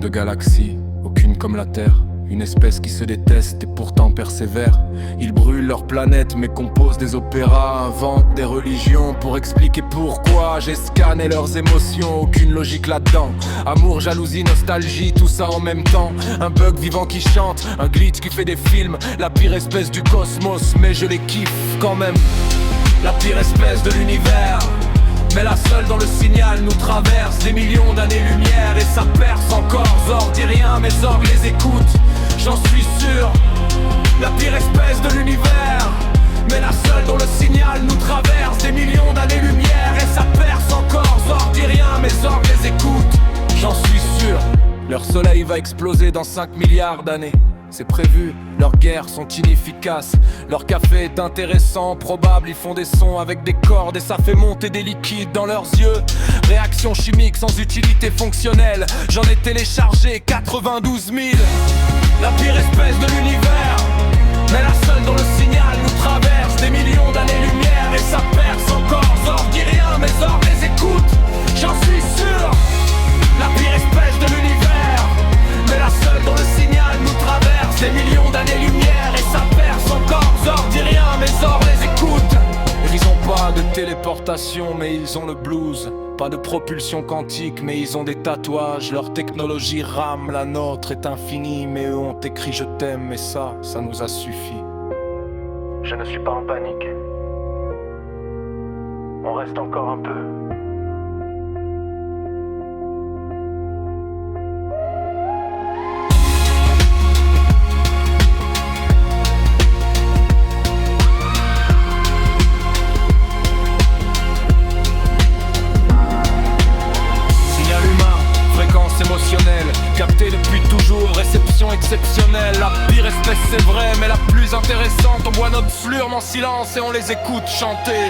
de galaxies, aucune comme la Terre. Une espèce qui se déteste et pourtant persévère. Ils brûlent leur planète mais composent des opéras, inventent des religions pour expliquer pourquoi. J'ai scanné leurs émotions, aucune logique là-dedans. Amour, jalousie, nostalgie, tout ça en même temps. Un bug vivant qui chante, un glitch qui fait des films. La pire espèce du cosmos, mais je les kiffe quand même. La pire espèce de l'univers, mais la seule dont le signal nous traverse des millions d'années-lumière. Et ça perce encore, Zord dit rien mais Zord les écoute. J'en suis sûr, la pire espèce de l'univers, mais la seule dont le signal nous traverse des millions d'années-lumière. Et ça perce encore, Zord dit rien mais Zord les écoute. J'en suis sûr, leur soleil va exploser dans 5 milliards d'années. C'est prévu, leurs guerres sont inefficaces. Leur café est intéressant, probable, ils font des sons avec des cordes et ça fait monter des liquides dans leurs yeux. Réaction chimique sans utilité fonctionnelle, j'en ai téléchargé 92 000. La pire espèce de l'univers, mais la seule dont le signal nous traverse des millions d'années-lumière. Et ça perce encore, Zord dit rien mais Zord les écoute. J'en suis sûr, la pire espèce de l'univers, mais la seule dont le signal nous traverse des millions d'années-lumière. Et ça perce encore, Zord dit rien mais Zord les écoute. Ils ont pas de téléportation mais ils ont le blues. Pas de propulsion quantique mais ils ont des tatouages. Leur technologie rame, la nôtre est infinie. Mais eux ont écrit je t'aime et ça nous a suffi. Je ne suis pas en panique, on reste encore un peu. Capté depuis toujours, réception exceptionnelle. La pire espèce c'est vrai, mais la plus intéressante. On boit notre flûre en silence et on les écoute chanter.